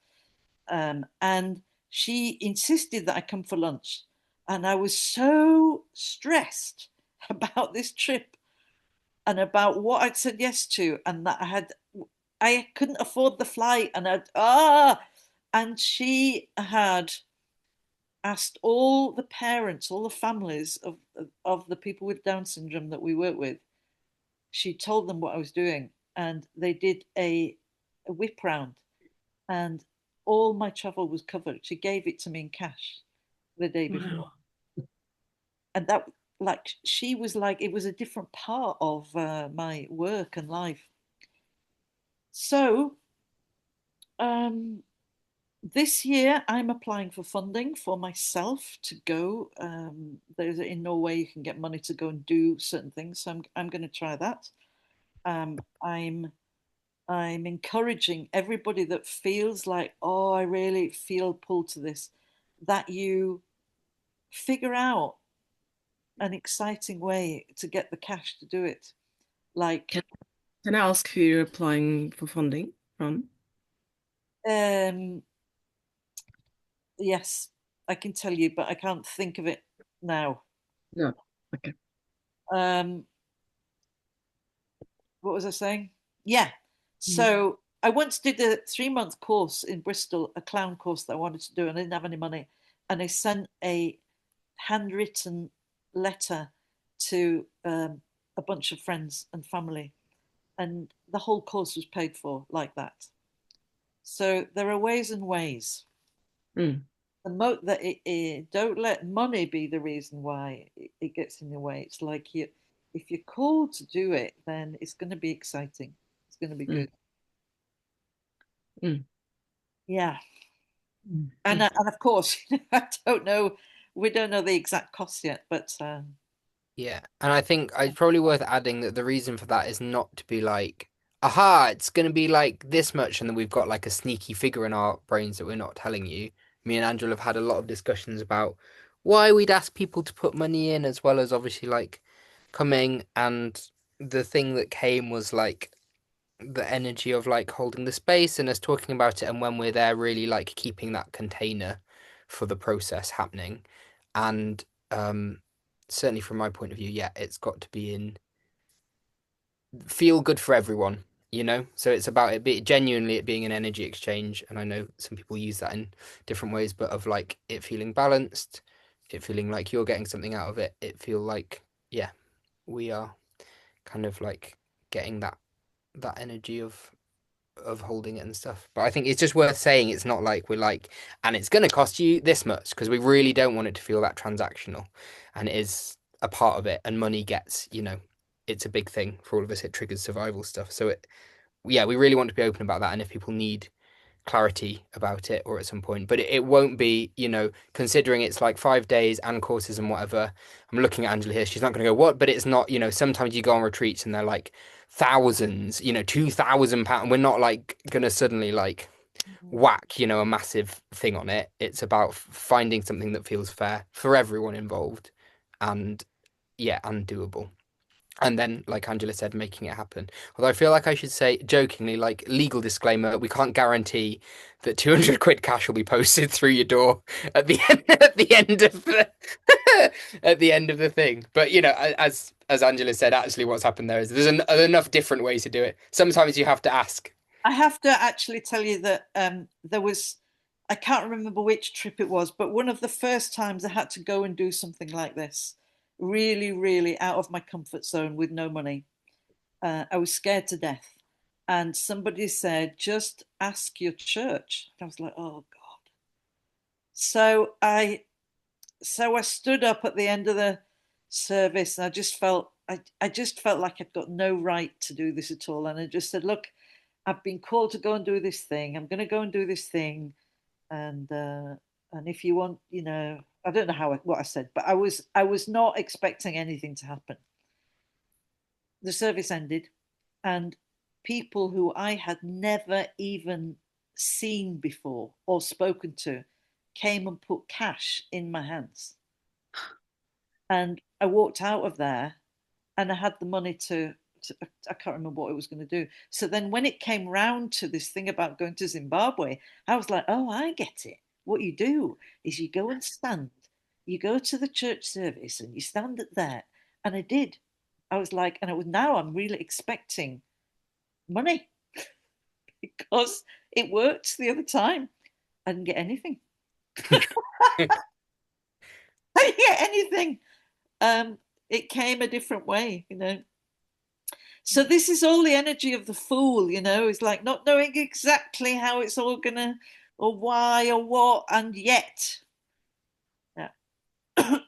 and she insisted that I come for lunch, and I was so stressed about this trip and about what I'd said yes to, and that I couldn't afford the flight, and she had asked all the parents, all the families of the people with Down syndrome that we work with. She told them what I was doing, and they did a whip round, and all my travel was covered. She gave it to me in cash the day before, Wow. and that, like, she was like, it was a different part of my work and life. So um, this year I'm applying for funding for myself to go. There's in Norway you can get money to go and do certain things, so I'm going to try that. Um, I'm I'm encouraging everybody that feels like, oh, I really feel pulled to this, that you figure out an exciting way to get the cash to do it. Like, Can, can I ask who you're applying for funding from? um, yes, I can tell you, but I can't think of it now. No. Okay. Um, what was I saying? Yeah. Mm. So I once did a 3 month course in Bristol, a clown course that I wanted to do, and I didn't have any money. And I sent a handwritten letter to a bunch of friends and family, and the whole course was paid for like that. So there are ways and ways. Mm. That don't let money be the reason why it gets in the way. It's like if you're called to do it, then it's going to be exciting. It's going to be Mm. good. Mm. Yeah, Mm. and of course, I don't know. We don't know the exact cost yet, but Yeah, and I think it's probably worth adding that the reason for that is not to be like, aha, it's going to be like this much, and then we've got like a sneaky figure in our brains that we're not telling you. Me and Angela have had a lot of discussions about why we'd ask people to put money in, as well as obviously like coming, and the thing that came was like the energy of like holding the space and us talking about it, and when we're there, really like keeping that container for the process happening. And certainly from my point of view, yeah, it's got to be in feel good for everyone, you know? So it's about it being an energy exchange. And I know some people use that in different ways, but of like it feeling balanced, it feeling like you're getting something out of it, it feel like, yeah, we are kind of like getting that energy of holding it and stuff. But I think it's just worth saying it's not like we're like, and it's going to cost you this much, because we really don't want it to feel that transactional. And it is a part of it. And money gets, it's a big thing for all of us. It triggers survival stuff. So yeah, we really want to be open about that. And if people need clarity about it or at some point, but it won't be, considering it's like 5 days and courses and whatever. I'm looking at Angela here. She's not going to go, what? But it's not, sometimes you go on retreats and they're like thousands, £2,000. We're not like going to suddenly like whack, a massive thing on it. It's about finding something that feels fair for everyone involved and yeah, and doable. And then, like Angela said, making it happen. Although I feel like I should say jokingly, like legal disclaimer, we can't guarantee that 200 quid cash will be posted through your door at the end at the end of the at the end of the thing. But as Angela said, actually, what's happened there is enough different ways to do it. Sometimes you have to ask. I have to actually tell you that there was, I can't remember which trip it was, but one of the first times I had to go and do something like this, really, really out of my comfort zone with no money. I was scared to death. And somebody said, just ask your church. And I was like, oh God. So I stood up at the end of the service, and I just felt like I'd got no right to do this at all. And I just said, look, I've been called to go and do this thing. I'm going to go and do this thing, and if you want, I don't know what I said, but I was not expecting anything to happen. The service ended, and people who I had never even seen before or spoken to came and put cash in my hands, and I walked out of there, and I had the money to I can't remember what I was going to do. So then when it came round to this thing about going to Zimbabwe, I was like, oh, I get it. What you do is you go and stand. You go to the church service and you stand at there. And I did. I was like, and now I'm really expecting money because it worked the other time. I didn't get anything. I didn't get anything. It came a different way, you know. So this is all the energy of the fool, you know. It's like not knowing exactly how it's all gonna, or why, or what, and yet, yeah. Yeah.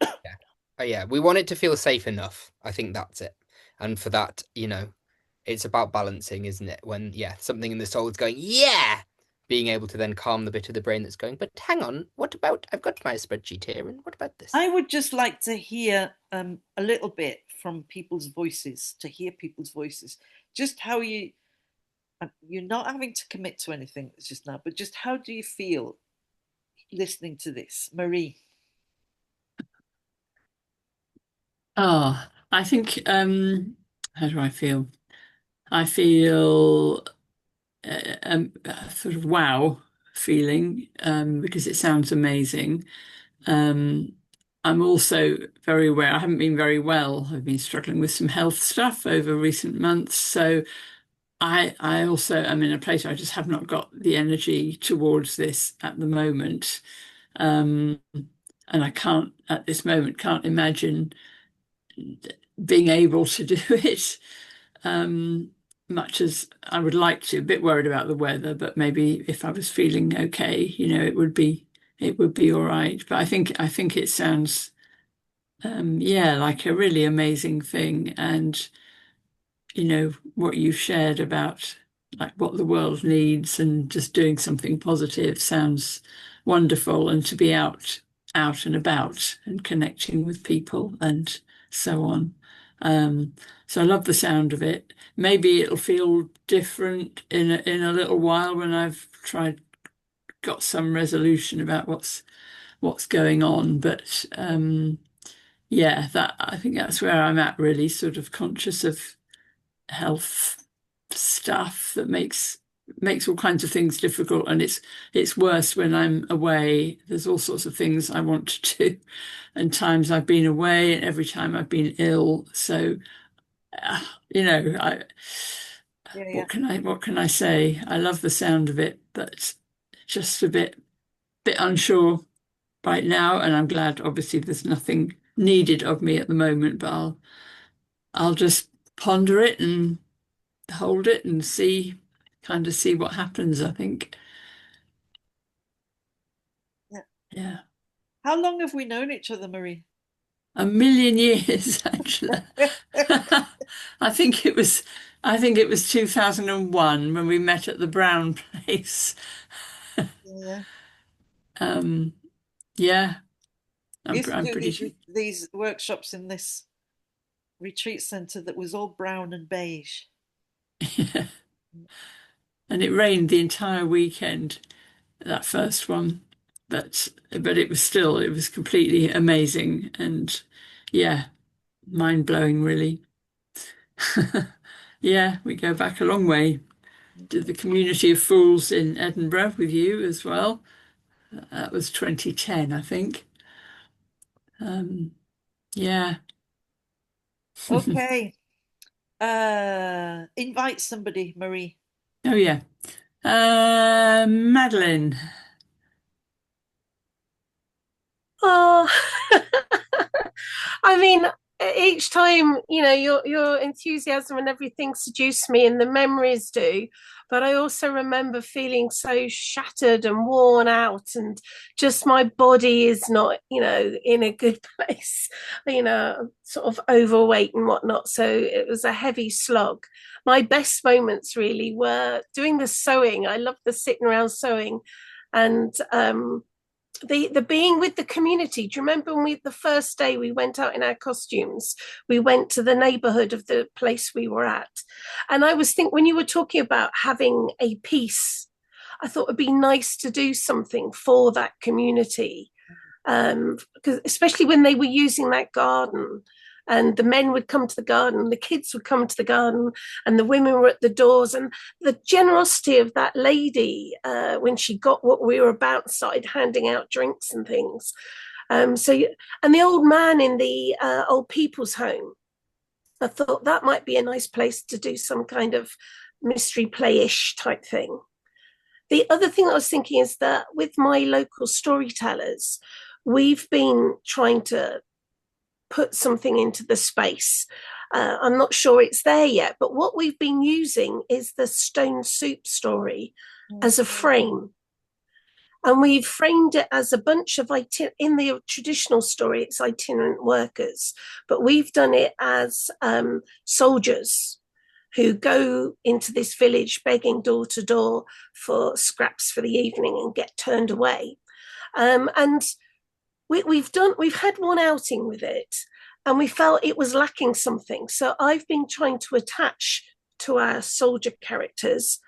Oh yeah, we want it to feel safe enough. I think that's it. And for that, it's about balancing, isn't it? When, yeah, something in the soul is going, yeah, being able to then calm the bit of the brain that's going, but hang on, what about, I've got my spreadsheet here, and what about this? I would just like to hear a little bit from people's voices, to hear people's voices, just how you're not having to commit to anything just now, but just how do you feel listening to this, Marie? Oh, I think, how do I feel? I feel a sort of wow feeling because it sounds amazing. Um, I'm also very aware I haven't been very well. I've been struggling with some health stuff over recent months. So I also am in a place where I just have not got the energy towards this at the moment. Um, and I can't, at this moment, can't imagine being able to do it much as I would like to. A bit worried about the weather, but maybe if I was feeling okay, it would be all right. But I think it sounds yeah, like a really amazing thing. And what you've shared about like what the world needs and just doing something positive sounds wonderful. And to be out and about and connecting with people and so on. So I love the sound of it. Maybe it'll feel different in a little while when I've got some resolution about what's going on. But yeah, that I think that's where I'm at, really, sort of conscious of health stuff that makes all kinds of things difficult. And it's worse when I'm away. There's all sorts of things I want to do, and times I've been away, and every time I've been ill. So I Yeah, yeah, what can I say? I love the sound of it, but just a bit unsure right now. And I'm glad, obviously, there's nothing needed of me at the moment, but I'll just ponder it and hold it and see what happens, I think. yeah. Yeah. How long have we known each other, Marie? A million years, Angela. I think it was I think it was 2001 when we met at the Brown place. Yeah. Um, yeah, We I'm, used to I'm do pretty these workshops in this retreat center that was all brown and beige. yeah. And it rained the entire weekend, that first one. But it was completely amazing and yeah, mind blowing, really. Yeah, we go back a long way. Did the Community of Fools in Edinburgh with you as well. That was 2010, I think. Yeah. Okay. Invite somebody, Marie. Oh, yeah. Madeline. Oh, I mean, each time, your enthusiasm and everything seduced me, and the memories do. But I also remember feeling so shattered and worn out, and just my body is not, in a good place, sort of overweight and whatnot. So it was a heavy slog. My best moments really were doing the sewing. I love the sitting around sewing, and the being with the community. Do you remember when the first day we went out in our costumes, we went to the neighborhood of the place we were at, and I was thinking, when you were talking about having a piece, I thought it'd be nice to do something for that community, because especially when they were using that garden, and the men would come to the garden, the kids would come to the garden, and the women were at the doors. And the generosity of that lady, when she got what we were about, started handing out drinks and things. And the old man in the old people's home, I thought that might be a nice place to do some kind of mystery play-ish type thing. The other thing I was thinking is that with my local storytellers, we've been trying to put something into the space. I'm not sure it's there yet, but what we've been using is the stone soup story as a frame. And we've framed it as a bunch of, in the traditional story, it's itinerant workers, but we've done it as soldiers who go into this village begging door to door for scraps for the evening and get turned away. And we've had one outing with it, and we felt it was lacking something. So I've been trying to attach to our soldier characters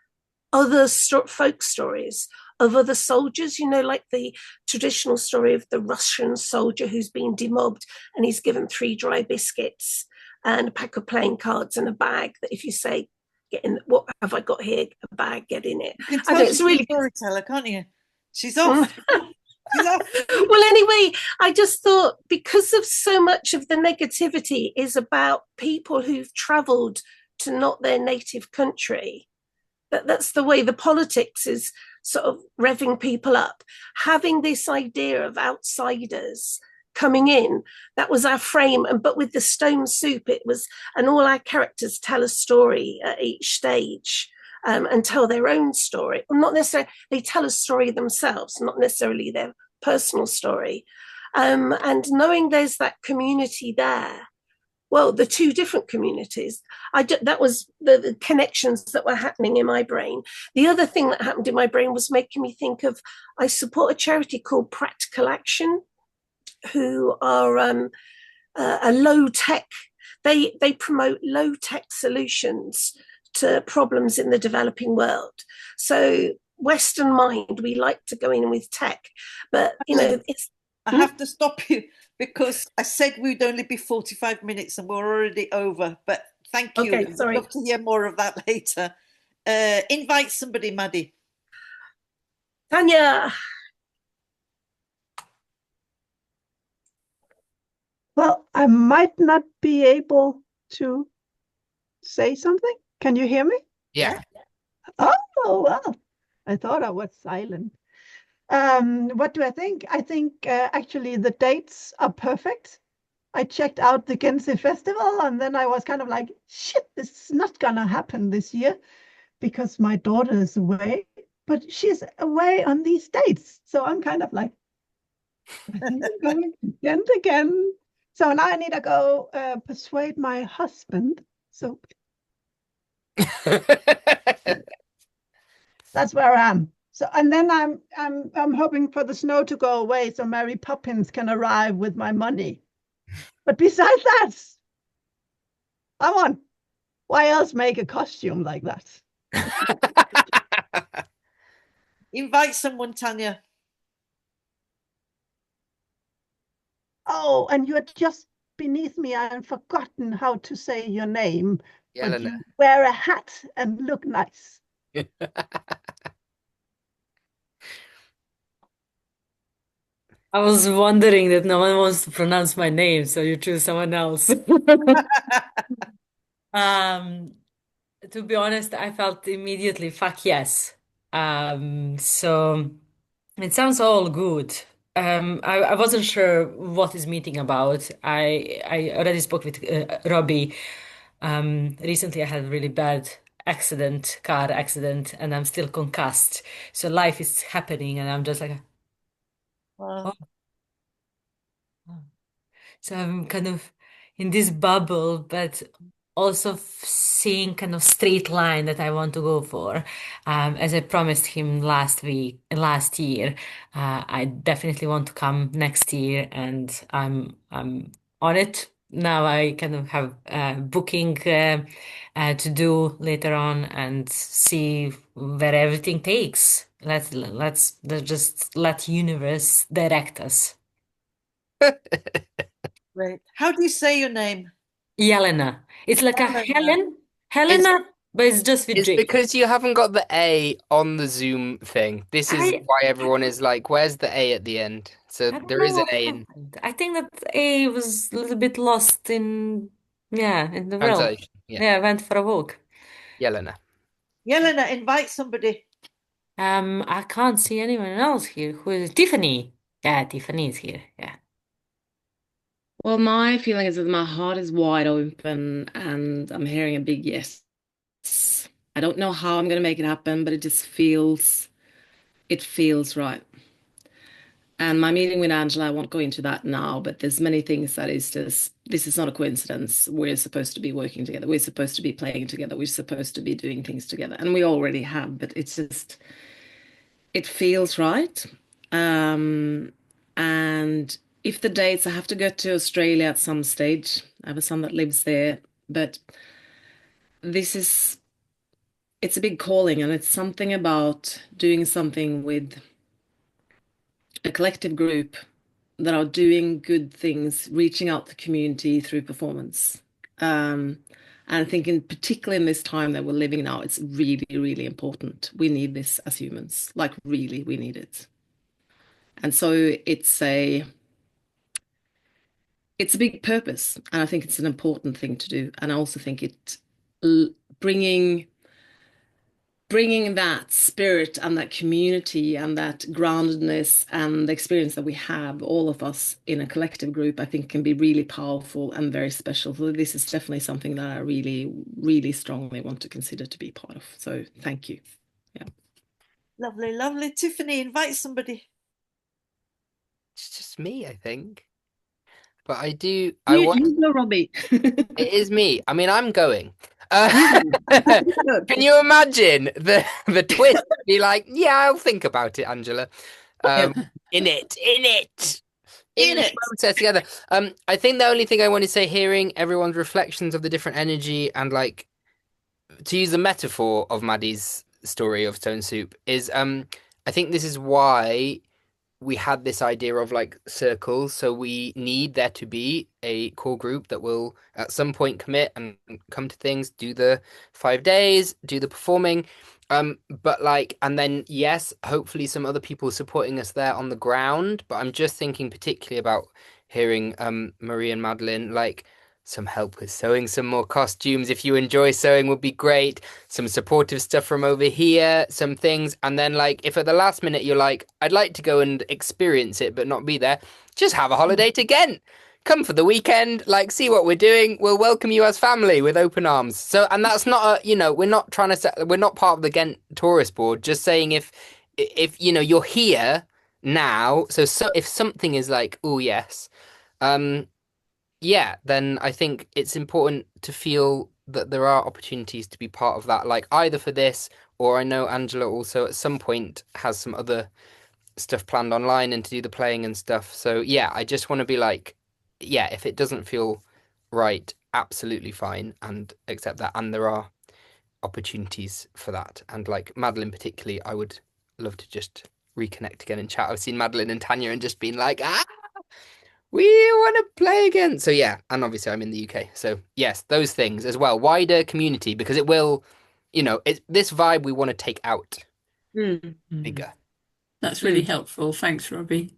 other folk stories of other soldiers, like the traditional story of the Russian soldier who's been demobbed and he's given 3 dry biscuits and a pack of playing cards and a bag that if you say, get in, what have I got here? A bag, get in it. You can tell it's really a storyteller, can't you? She's off. She's off. Well, anyway, I just thought because of so much of the negativity is about people who've traveled to not their native country, that's the way the politics is sort of revving people up. Having this idea of outsiders coming in, that was our frame. But with the stone soup, it was, and all our characters tell a story at each stage and tell their own story. Not necessarily, they tell a story themselves, not necessarily their personal story. And knowing there's that community there, well, the 2 different communities, that was the connections that were happening in my brain. The other thing that happened in my brain was making me think of, I support a charity called Practical Action, who are a low-tech, they promote low-tech solutions to problems in the developing world. So Western mind, we like to go in with tech, but, it's... I have to stop you because I said we'd only be 45 minutes and we're already over. But thank you. Okay, sorry. I'd love to hear more of that later. Invite somebody, Maddie. Tanya. Well, I might not be able to say something. Can you hear me? Yeah. Oh, well, I thought I was silent. What do I think? I think actually the dates are perfect. I checked out the Gense Festival and then I was kind of like, shit, this is not gonna happen this year because my daughter is away, but she's away on these dates. So I'm kind of like, I think I'm going to Ghent again. So now I need to go persuade my husband. So that's where I am. So, and then I'm hoping for the snow to go away so Mary Poppins can arrive with my money. But besides that, why else make a costume like that? Invite someone, Tanya. Oh, and you're just beneath me. I have forgotten how to say your name. But you wear a hat and look nice. I was wondering that no one wants to pronounce my name, so you choose someone else. To be honest, I felt immediately, fuck yes. So it sounds all good. I wasn't sure what is meeting about. I already spoke with Robbie. Recently I had a really bad car accident, and I'm still concussed. So life is happening, and I'm just like, Wow. oh. So I'm kind of in this bubble, but also seeing kind of straight line that I want to go for. As I promised him last year, I definitely want to come next year, and I'm on it. Now I kind of have booking to do later on and see where everything takes. Let's just let universe direct us. Great. How do you say your name? Jelena. It's like a Helena. Helena, but it's just with It's J. because you haven't got the A on the Zoom thing. This is I why everyone is like, where's the A at the end? So I don't there know is an what A in happened. I think that A was a little bit lost in, yeah, in the realm. translation. Yeah, Yeah, I went for a walk. Yelena. Yelena, invite somebody. I can't see anyone else here. Who is Tiffany? Yeah, Tiffany is here. Yeah. Well, my feeling is that my heart is wide open and I'm hearing a big yes. I don't know how I'm going to make it happen, but it feels right. And my meeting with Angela, I won't go into that now, but there's many things that is just, this is not a coincidence. We're supposed to be working together. We're supposed to be playing together. We're supposed to be doing things together. And we already have, but it's just, it feels right. And if the dates, I have to go to Australia at some stage. I have a son that lives there, but this is, it's a big calling, and it's something about doing something with a collective group that are doing good things, reaching out to the community through performance. And I think, particularly in this time that we're living now, it's really, really important. We need this as humans, like really, we need it. And so it's a big purpose, and I think it's an important thing to do. And I also think bringing bringing that spirit and that community and that groundedness and the experience that we have, all of us in a collective group, I think can be really powerful and very special. So this is definitely something that I really, really strongly want to consider to be part of. So thank you. Yeah. Lovely, lovely. Tiffany, invite somebody. It's just me, I think. But I You, want, you go, Robbie. it is me. I mean, I'm going. You Can you imagine the twist? Be like, yeah, I'll think about it, Angela. Yeah. Um, in the process together. I think the only thing I want to say, hearing everyone's reflections of the different energy and like to use the metaphor of Maddie's story of Stone Soup is I think this is why we had this idea of like circles. So we need there to be a core group that will at some point commit and come to things, do the 5 days, do the performing. But like, and then yes, hopefully some other people supporting us there on the ground. But I'm just thinking particularly about hearing Marie and Madeline like some help with sewing some more costumes. If you enjoy sewing would be great. Some supportive stuff from over here, some things. And then like if at the last minute you're like, I'd like to go and experience it but not be there, just have a holiday to Ghent. Come for the weekend, like see what we're doing. We'll welcome you as family with open arms. So and that's not a, we're not trying to set, we're not part of the Ghent tourist board, just saying if you're here now, so if something is like, oh yes, um yeah, then I think it's important to feel that there are opportunities to be part of that, like either for this or I know Angela also at some point has some other stuff planned online and to do the playing and stuff. So yeah, I just want to be like, yeah, if it doesn't feel right, absolutely fine and accept that. And there are opportunities for that. And like Madeline particularly, I would love to just reconnect again and chat. I've seen Madeline and Tanya and just been like, we want to play again. So yeah, and obviously I'm in the UK. So yes, those things as well. Wider community because it will, it's this vibe we want to take out Mm. bigger. That's really helpful. Thanks, Robbie.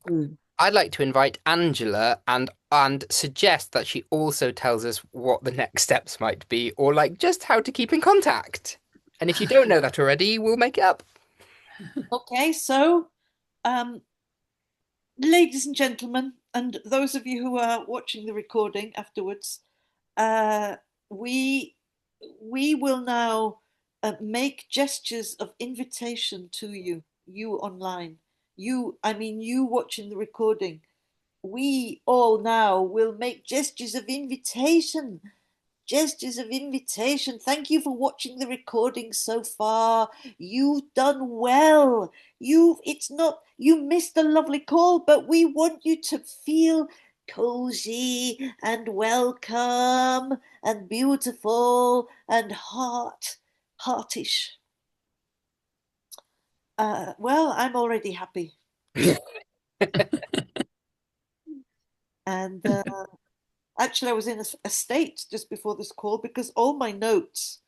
Mm. I'd like to invite Angela and suggest that she also tells us what the next steps might be, or like just how to keep in contact. And if you don't know that already, we'll make it up. Okay, so um, ladies and gentlemen, and those of you who are watching the recording afterwards, uh, we we will now make gestures of invitation to you, you online, I mean you watching the recording. We all now will make gestures of invitation. Thank you for watching the recording so far. You've done well. You missed a lovely call, but we want you to feel cozy and welcome and beautiful and heartish. Well, I'm already happy. And actually, I was in a state just before this call because all my notes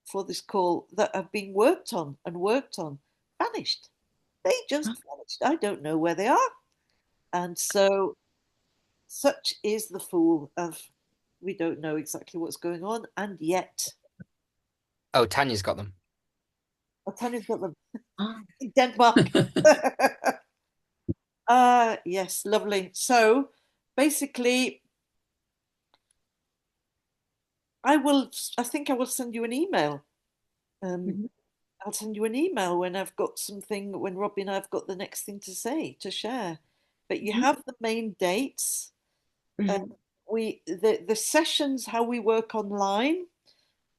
for this call that have been worked on and worked on vanished. They just vanished. I don't know where they are. And so, such is the fool of we don't know exactly what's going on, and yet. Oh, Tanya's got them. Oh, Tanya's got them Ah. in Denmark. Yes, lovely. So basically, I think I will send you an email. Mhm. I'll send you an email when I've got something, when Robbie and I've got the next thing to say, to share. But you Mhm. have the main dates. Mhm. The sessions, how we work online.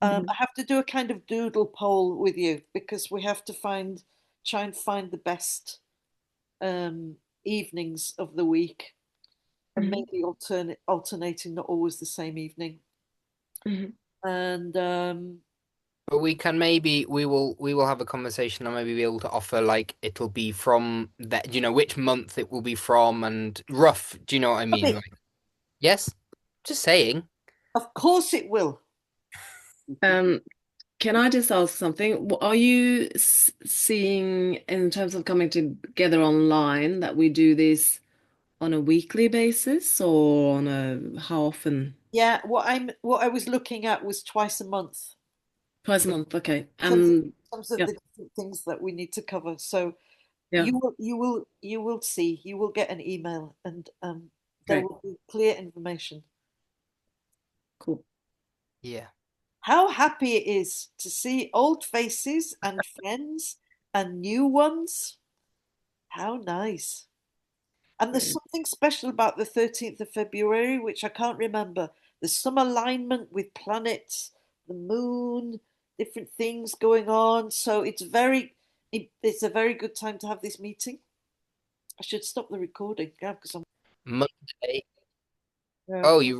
I Mhm. have to do a kind of doodle poll with you because we have to try and find the best evenings of the week and Mhm. maybe alternating, not always the same evening. Mhm. And But we will have a conversation and maybe be able to offer like it'll be from that, which month it will be from and rough, do you know what I mean? Robbie, Like, yes, just saying. of course it will. Um, can I just ask something? Are you seeing, in terms of coming together online, that we do this on a weekly basis or on a how often? Yeah, what I was looking at was twice a month. Twice a month, okay. In terms of Yeah, the different things that we need to cover. So yeah, you will see, you will get an email and there great, will be clear information. cool. Yeah. How happy it is to see old faces and friends and new ones. How nice. And there's Great. something special about the 13th of February, which I can't remember. There's some alignment with planets, the moon, different things going on. So it's a very good time to have this meeting. I should stop the recording, yeah, because I'm Monday. yeah. Oh, you